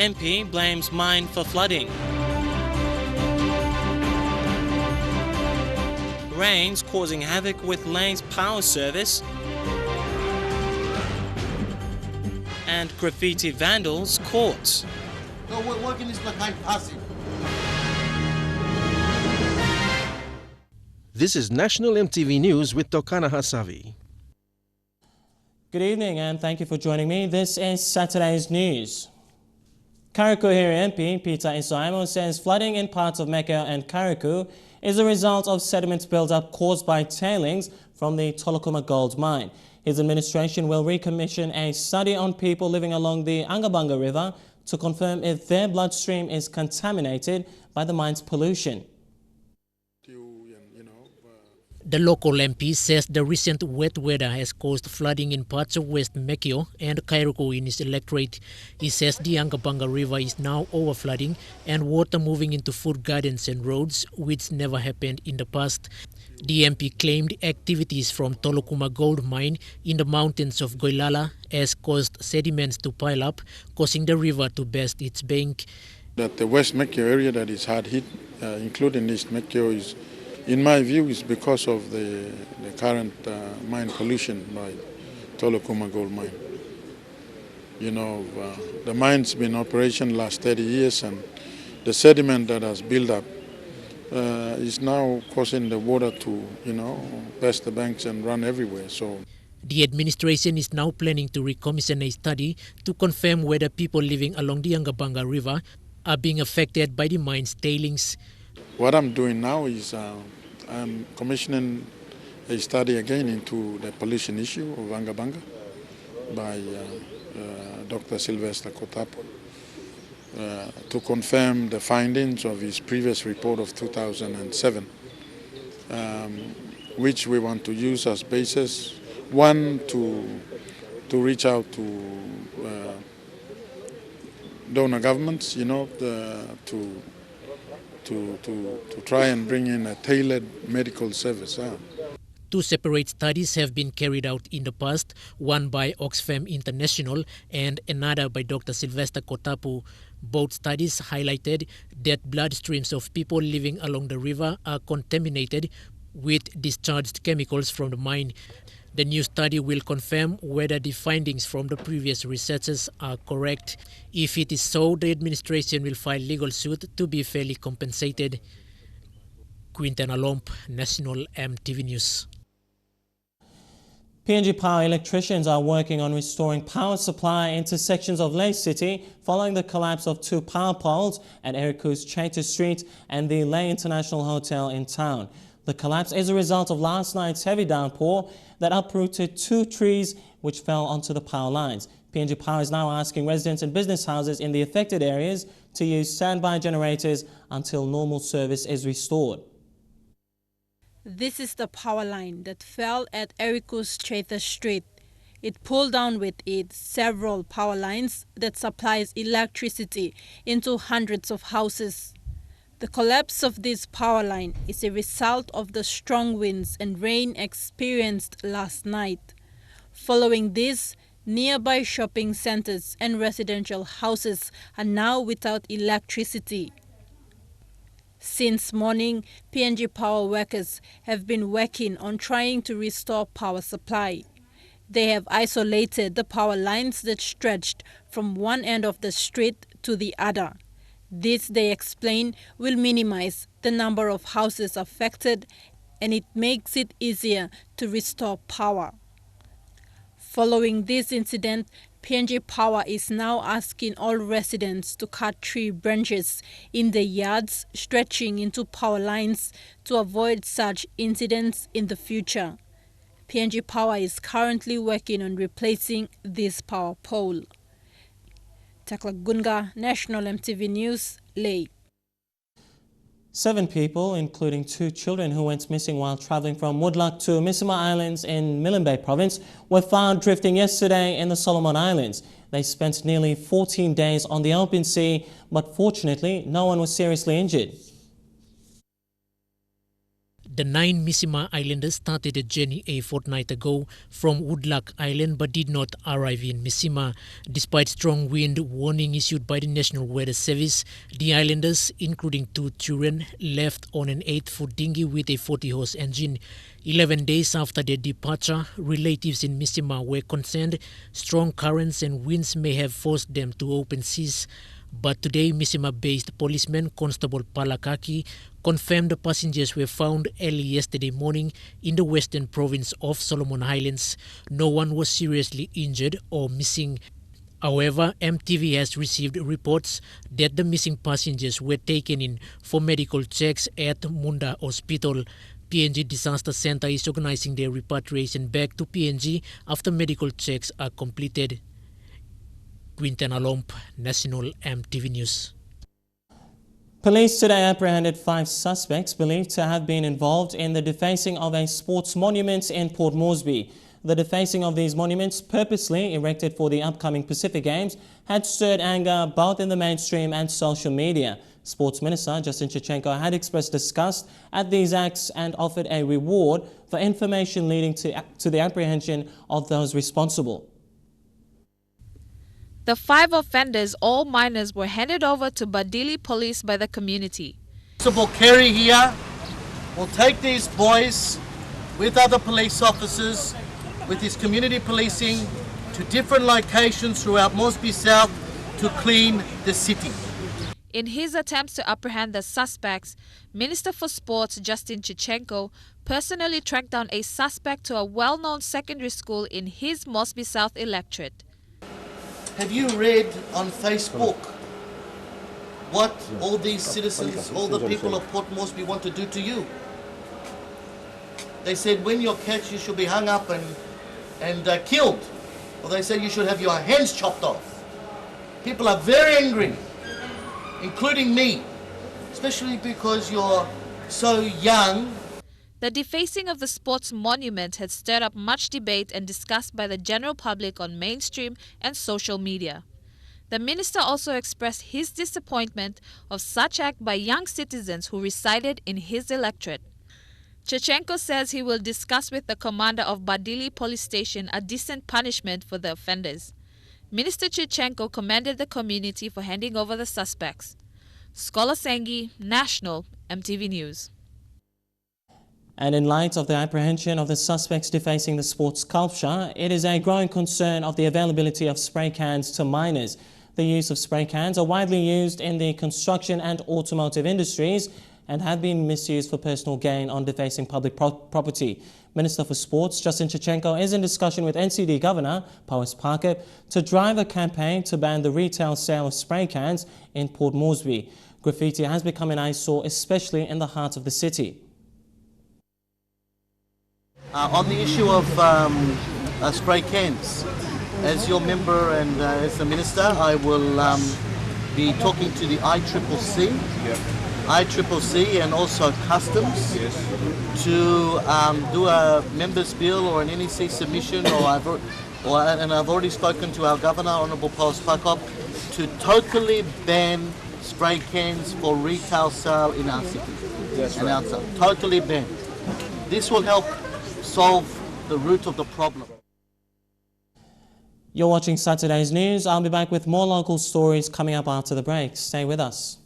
MP blames mine for flooding. Rains causing havoc with Lane's power service. And graffiti vandals caught. This is National EMTV News with Tokana Hasavi. Good evening and thank you for joining me. This is Saturday's news. Karaku MP Peter Isoamo says flooding in parts of Mekelle and Karaku is a result of sediment buildup caused by tailings from the Tolokuma gold mine. His administration will recommission a study on people living along the Angabanga River to confirm if their bloodstream is contaminated by the mine's pollution. The local MP says the recent wet weather has caused flooding in parts of West Mekelle and Kairuku in his electorate. He says the Angabanga River is now overflooding and water moving into food gardens and roads, which never happened in the past. The MP claimed activities from Tolokuma gold mine in the mountains of Goilala has caused sediments to pile up, causing the river to burst its bank. That the West Mekelle area that is hard hit, including East Mekelle, is, in my view, is because of the current mine pollution by Tolokuma gold mine. You know, the mine's been in operation last 30 years and the sediment that has built up is now causing the water to, burst the banks and run everywhere. So the administration is now planning to recommission a study to confirm whether people living along the Angabanga River are being affected by the mine's tailings. What I'm doing now is I'm commissioning a study again into the pollution issue of Angabanga by Dr. Sylvester Kotapo to confirm the findings of his previous report of 2007, which we want to use as basis, one, to reach out to donor governments, to try and bring in a tailored medical service. Two separate studies have been carried out in the past, one by Oxfam International and another by Dr. Sylvester Kotapu. Both studies highlighted that bloodstreams of people living along the river are contaminated with discharged chemicals from the mine. The new study will confirm whether the findings from the previous researches are correct. If it is so, the administration will file legal suit to be fairly compensated. Quinten Alomp, National EMTV News. PNG Power electricians are working on restoring power supply into sections of Leh City following the collapse of two power poles at Eriku's Chater Street and the Leh International Hotel in town. The collapse is a result of last night's heavy downpour that uprooted two trees which fell onto the power lines. PNG Power is now asking residents and business houses in the affected areas to use standby generators until normal service is restored. This is the power line that fell at Eriku's Chater Street. It pulled down with it several power lines that supplies electricity into hundreds of houses. The collapse of this power line is a result of the strong winds and rain experienced last night. Following this, nearby shopping centers and residential houses are now without electricity. Since morning, PNG Power workers have been working on trying to restore power supply. They have isolated the power lines that stretched from one end of the street to the other. This, they explain, will minimize the number of houses affected and it makes it easier to restore power. Following this incident, PNG Power is now asking all residents to cut tree branches in the yards stretching into power lines to avoid such incidents in the future. PNG Power is currently working on replacing this power pole. Takla Gunga, National EMTV News, Leh. 7 people, including 2 children who went missing while traveling from Woodluck to Misima Islands in Milne Bay Province, were found drifting yesterday in the Solomon Islands. They spent nearly 14 days on the open sea, but fortunately no one was seriously injured. The 9 Misima Islanders started a journey a fortnight ago from Woodluck Island but did not arrive in Misima. Despite strong wind warning issued by the National Weather Service, the islanders, including 2 children, left on an 8-foot dinghy with a 40-horse engine. 11 days after their departure, relatives in Misima were concerned strong currents and winds may have forced them to open seas. But today, Misima-based policeman Constable Palakaki confirmed the passengers were found early yesterday morning in the western province of Solomon Islands. No one was seriously injured or missing. However, EMTV has received reports that the missing passengers were taken in for medical checks at Munda Hospital. PNG Disaster Center is organizing their repatriation back to PNG after medical checks are completed. Quinten Alomp, National EMTV News. Police today apprehended 5 suspects believed to have been involved in the defacing of a sports monument in Port Moresby. The defacing of these monuments, purposely erected for the upcoming Pacific Games, had stirred anger both in the mainstream and social media. Sports Minister Justin Chichenko had expressed disgust at these acts and offered a reward for information leading to the apprehension of those responsible. The 5 offenders, all minors, were handed over to Badili police by the community. Principal Kerry here will take these boys with other police officers, with his community policing, to different locations throughout Moresby South to clean the city. In his attempts to apprehend the suspects, Minister for Sports Justin Chichenko personally tracked down a suspect to a well-known secondary school in his Moresby South electorate. Have you read on Facebook what all these citizens, all the people of Port Moresby want to do to you? They said when you're catch you should be hung up and killed. Or they said you should have your hands chopped off. People are very angry, including me, especially because you're so young. The defacing of the sports monument had stirred up much debate and discussed by the general public on mainstream and social media. The minister also expressed his disappointment of such act by young citizens who resided in his electorate. Chichenko says he will discuss with the commander of Badili police station a decent punishment for the offenders. Minister Chichenko commended the community for handing over the suspects. Scholar Sengi, National EMTV News. And in light of the apprehension of the suspects defacing the sports sculpture, it is a growing concern of the availability of spray cans to minors. The use of spray cans are widely used in the construction and automotive industries and have been misused for personal gain on defacing public property. Minister for Sports Justin Chichenko is in discussion with NCD Governor Powis Parker to drive a campaign to ban the retail sale of spray cans in Port Moresby. Graffiti has become an eyesore, especially in the heart of the city. On the issue of spray cans, as your member and as the minister, I will be talking to the ICCC and also Customs to do a members bill or an NEC submission, and I've already spoken to our Governor, Honourable Powis Parker, to totally ban spray cans for retail sale in our city. Outside. Totally ban. This will help solve the root of the problem. You're watching Saturday's News. I'll be back with more local stories coming up after the break. Stay with us.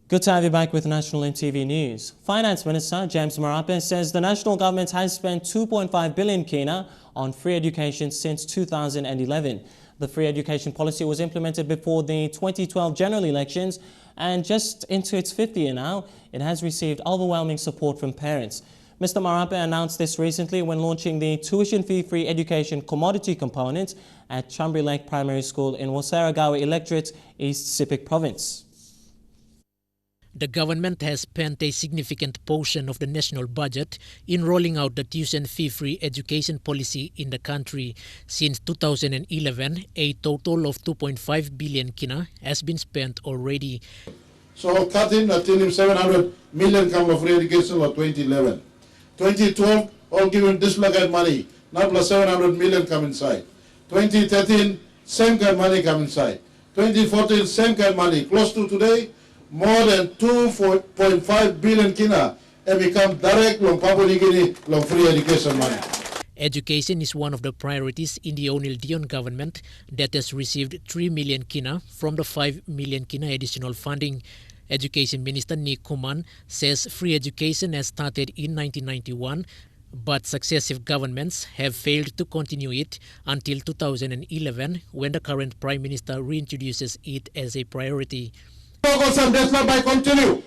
Good to have you back with National EMTV News. Finance Minister James Marape says the national government has spent 2.5 billion kina on free education since 2011. The free education policy was implemented before the 2012 general elections, and just into its 5th year now, it has received overwhelming support from parents. Mr. Marape announced this recently when launching the tuition fee-free education commodity component at Chambri Lake Primary School in Wasaragawa Electorate, East Sepik Province. The government has spent a significant portion of the national budget in rolling out the tuition fee-free education policy in the country. Since 2011, a total of 2.5 billion kina has been spent already. So cutting I tell him 700 million come of free education for 2011. 2012, all given this kind of money, now plus 700 million come inside. 2013, same kind of money come inside. 2014, same kind of money. Close to today, more than 2.5 billion kina and become direct long Papua New Guinea long free education money. Education is one of the priorities in the O'Neill Dion government that has received 3 million kina from the 5 million kina additional funding. Education Minister Nick Kuman says free education has started in 1991, but successive governments have failed to continue it until 2011, when the current Prime Minister reintroduces it as a priority. By continue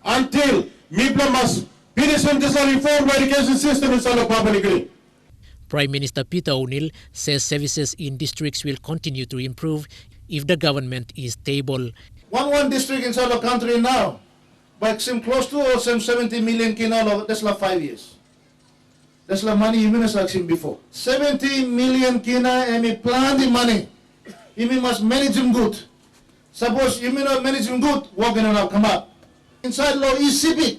until MIPLA must finish this reform education system in Papua New Guinea. Prime Minister Peter O'Neill says services in districts will continue to improve if the government is stable. One district in the country now, but seem close to or some 70 million kina, that's like 5 years. That's like money you have seen before. 70 million kina and we plan the money. You must manage them good. Suppose you may not manage them good, what can now come up? Inside law is civic.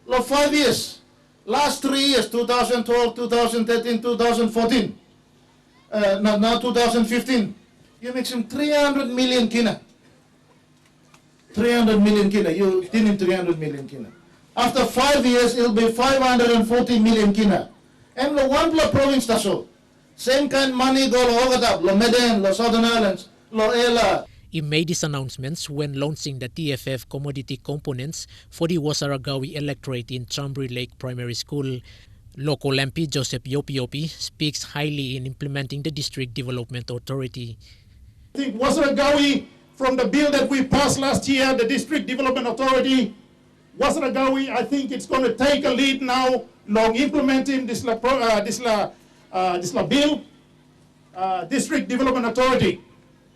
Law 5 years. Last 3 years, 2012, 2013, 2014. Now 2015. You make some 300 million kina. 300 million kina. You didn't him 300 million kina. After 5 years, it'll be 540 million kina. And the one province that's all. Same kind of money go to Ogatap, Lo Medan, Lo Southern Islands, Lo Ela. He made these announcements when launching the TFF commodity components for the Wasaragawi electorate in Chambri Lake Primary School. Local MP Joseph Yopi speaks highly in implementing the District Development Authority. I think Wasaragawi, from the bill that we passed last year, the District Development Authority, Wasaragawi, I think it's going to take a lead now, long implementing this bill, District Development Authority.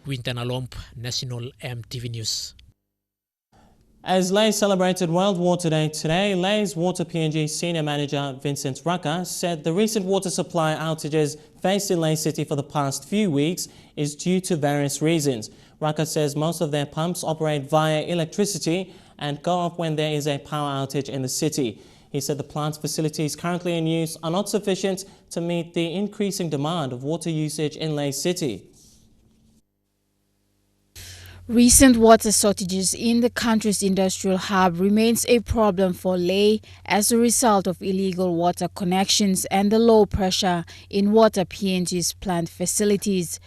Quintan Alomp, National EMTV News. As Lae celebrated World Water Day today, Lae's Water PNG Senior Manager Vincent Raka said the recent water supply outages faced in Lae City for the past few weeks is due to various reasons. Raka says most of their pumps operate via electricity and go off when there is a power outage in the city. He said the plant's facilities currently in use are not sufficient to meet the increasing demand of water usage in Lae City. Recent water shortages in the country's industrial hub remains a problem for Lae as a result of illegal water connections and the low pressure in Water PNG's plant facilities.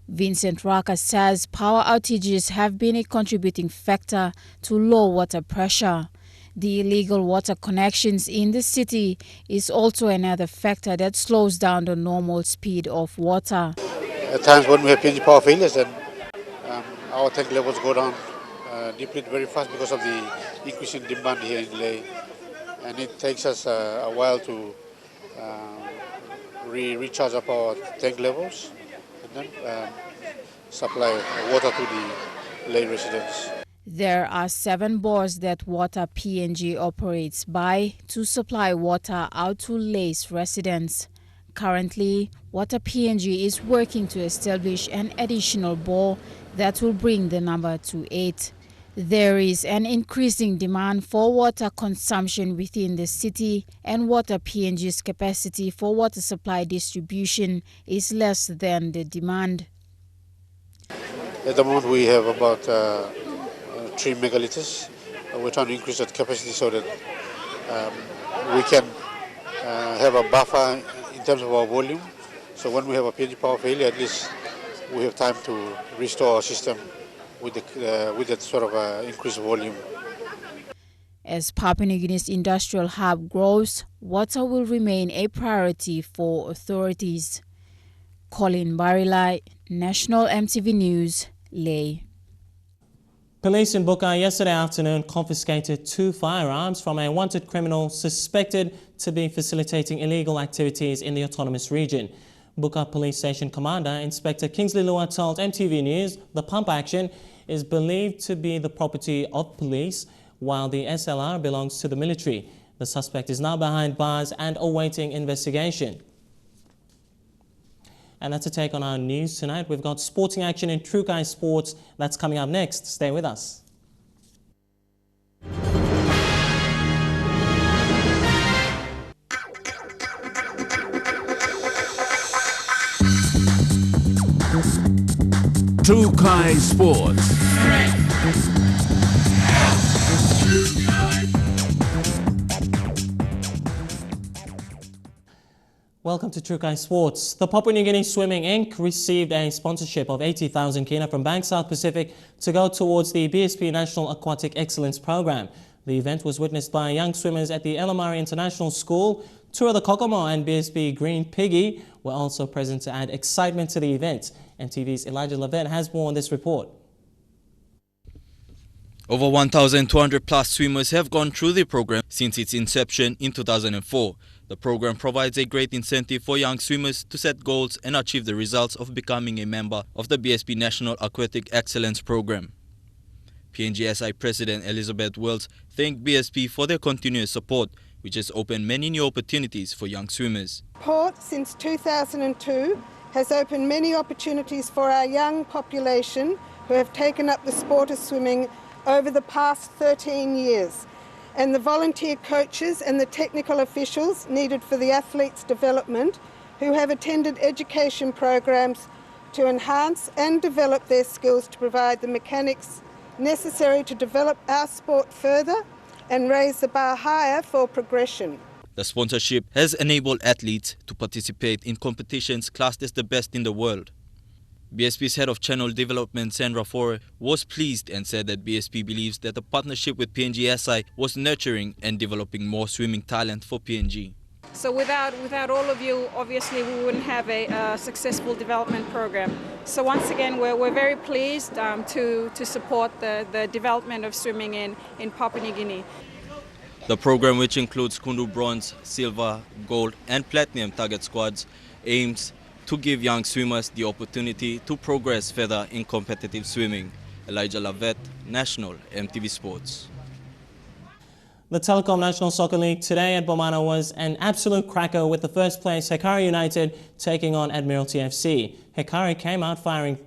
Vincent Raka says power outages have been a contributing factor to low water pressure. The illegal water connections in the city is also another factor that slows down the normal speed of water. At times when we have PNG power failures, and our tank levels go down, deplete very fast because of the increasing demand here in Lae, and it takes us a while to recharge up our tank levels and then supply water to the Lae residents. There are 7 bores that Water PNG operates by to supply water out to Lae's residents. Currently, Water PNG is working to establish an additional bore that will bring the number to 8. There is an increasing demand for water consumption within the city, and Water PNG's capacity for water supply distribution is less than the demand. At the moment we have about 3 megalitres. We're trying to increase that capacity so that we can have a buffer in terms of our volume. So when we have a PNG power failure, at least we have time to restore our system with that sort of increased volume. As Papua New Guinea's industrial hub grows, water will remain a priority for authorities. Colin Barilai, National EMTV News, Lae. Police in Buka yesterday afternoon confiscated 2 firearms from a wanted criminal suspected to be facilitating illegal activities in the autonomous region. Buka Police Station Commander Inspector Kingsley Lua told EMTV News the pump action is believed to be the property of police, while the SLR belongs to the military. The suspect is now behind bars and awaiting investigation. And that's a take on our news tonight. We've got sporting action in Trukai Sports. That's coming up next. Stay with us. Trukai Sports. Welcome to Trukai Sports. The Papua New Guinea Swimming Inc. received a sponsorship of 80,000 kina from Bank South Pacific to go towards the BSP National Aquatic Excellence Program. The event was witnessed by young swimmers at the Elamari International School. Two of the Kokomo and BSP Green Piggy were also present to add excitement to the event. EMTV's Elijah Levet has more on this report. Over 1,200 plus swimmers have gone through the program since its inception in 2004. The program provides a great incentive for young swimmers to set goals and achieve the results of becoming a member of the BSP National Aquatic Excellence Program. PNGSI President Elizabeth Wells thanked BSP for their continuous support, which has opened many new opportunities for young swimmers. Port since 2002 has opened many opportunities for our young population who have taken up the sport of swimming over the past 13 years. And the volunteer coaches and the technical officials needed for the athletes' development who have attended education programs to enhance and develop their skills to provide the mechanics necessary to develop our sport further and raise the bar higher for progression. The sponsorship has enabled athletes to participate in competitions classed as the best in the world. BSP's head of channel development, Sandra Fore, was pleased and said that BSP believes that the partnership with PNGSI was nurturing and developing more swimming talent for PNG. So without all of you, obviously we wouldn't have a successful development program. So once again, we're very pleased to support the development of swimming in Papua New Guinea. The program, which includes Kundu Bronze, Silver, Gold and Platinum target squads, aims to give young swimmers the opportunity to progress further in competitive swimming. Elijah Lavet, National EMTV Sports. The Telecom National Soccer League today at Bomana was an absolute cracker, with the first place Hekari United taking on Admiralty FC. Hekari came out firing